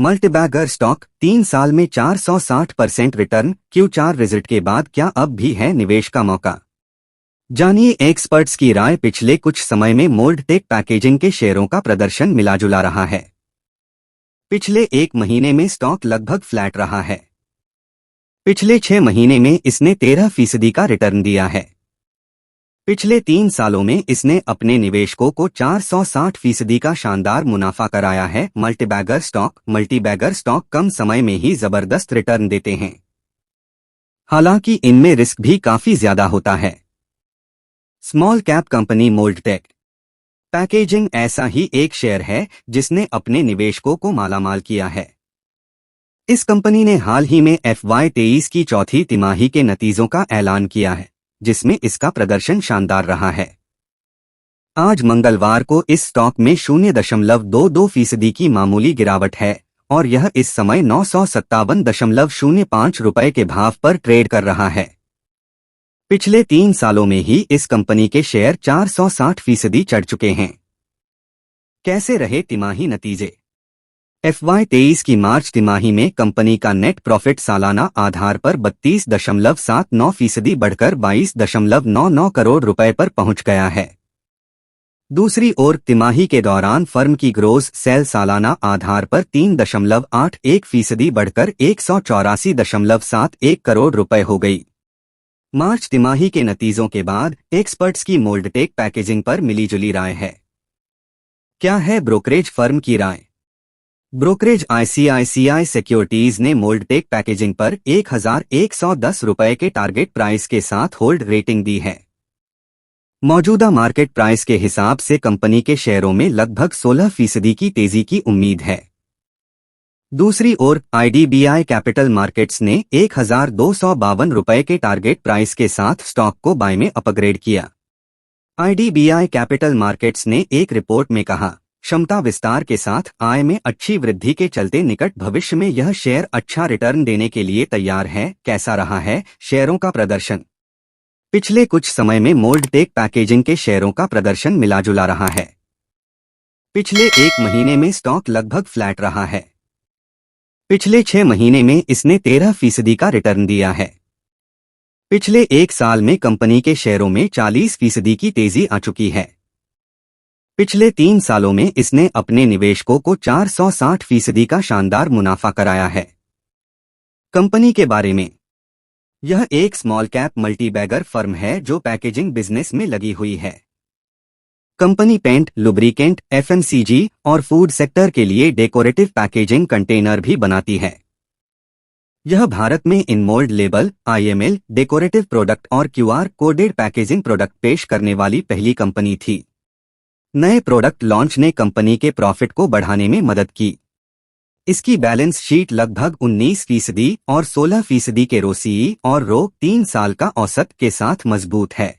Multibagger stock 3 साल में 460% return. Q4 result के बाद क्या अब भी है निवेश का मौका? जानिए एक्सपर्ट्स की राय। पिछले कुछ समय में मोल्ड-टेक पैकेजिंग के शेयरों का प्रदर्शन मिला-जुला रहा है। पिछले एक महीने में स्टॉक लगभग फ्लैट रहा है। पिछले 6 महीने में इसने 13% का रिटर्न दिया है। पिछले 3 सालों में इसने अपने निवेशकों को 460% का शानदार मुनाफा कराया है। मल्टीबैगर स्टॉक कम समय में ही जबरदस्त रिटर्न देते हैं, हालांकि इनमें रिस्क भी काफी ज्यादा होता है। Small cap company mould-take packaging ऐसा ही एक शेयर है जिसने अपने निवेशकों को मालामाल किया है। इस कंपनी ने हाल ही में FY23 की चौथी तिमाही के नतीजों का ऐलान किया है, जिसमें इसका प्रदर्शन शानदार रहा है। आज मंगलवार को इस स्टॉक में 0.22% की मामूली गिरावट है और यह इस समय 957.05 रुपए के भाव पर ट्रेड कर रहा है। पिछले 3 सालों में ही इस कंपनी के शेयर 460% चढ़ चुके हैं। कैसे रहे तिमाही नतीजे? FY23 की मार्च तिमाही में कंपनी का नेट प्रॉफिट सालाना आधार पर 32.79% बढ़कर 22.99 करोड़ रुपए पर पहुंच गया है। दूसरी ओर तिमाही के दौरान फर्म की ग्रोस सेल सालाना आधार पर 3.81% बढ़कर 184.71 करोड़ रुपए हो गई। मार्च तिमाही के नतीजों के बाद एक्सपर्ट्स की मोल्ड-टेक पैकेजिंग पर मिलीजुली राय है। क्या है ब्रोकरेज फर्म की राय? ब्रोकरेज ICICI सिक्योरिटीज ने मोल्ड-टेक पैकेजिंग पर 1110 रुपए के टारगेट प्राइस के साथ होल्ड रेटिंग दी है। मौजूदा मार्केट प्राइस के हिसाब से कंपनी के शेयरों में लगभग 16% की तेजी की उम्मीद है। दूसरी ओर IDBI कैपिटल मार्केट्स ने 1252 रुपए के टारगेट प्राइस के साथ स्टॉक को बाय में अपग्रेड किया। IDBI कैपिटल मार्केट्स ने एक रिपोर्ट में कहा, क्षमता विस्तार के साथ आय में अच्छी वृद्धि के चलते निकट भविष्य में यह शेयर अच्छा रिटर्न देने के लिए तैयार है। कैसा रहा है शेयरों का प्रदर्शन? पिछले कुछ समय में मोल्ड-टेक पैकेजिंग के शेयरों का प्रदर्शन मिला-जुला रहा है। पिछले एक महीने में स्टॉक लगभग फ्लैट रहा है। पिछले 6 महीने में इसने 13% का रिटर्न दिया है। पिछले एक साल में कंपनी के शेयरों में 40% की तेजी आ चुकी है। पिछले 3 सालों में इसने अपने निवेशकों को 460% का शानदार मुनाफा कराया है। कंपनी के बारे में, यह एक स्मॉल कैप मल्टीबैगर फर्म है जो पैकेजिंग बिजनेस में लगी हुई है। कंपनी पेंट, लुब्रिकेंट, FMCG और फूड सेक्टर के लिए डेकोरेटिव पैकेजिंग कंटेनर भी बनाती है। यह भारत में इनमोल्ड लेबल, IML, डेकोरेटिव प्रोडक्ट और QR कोडेड पैकेजिंग प्रोडक्ट पेश करने वाली पहली कंपनी थी। नए प्रोडक्ट लॉन्च ने कंपनी के प्रॉफिट को बढ़ाने में मदद की। इसकी बैलेंस शीट लगभग 19% और 16% के ROCE और ROE 3 साल का औसत के साथ मजबूत है।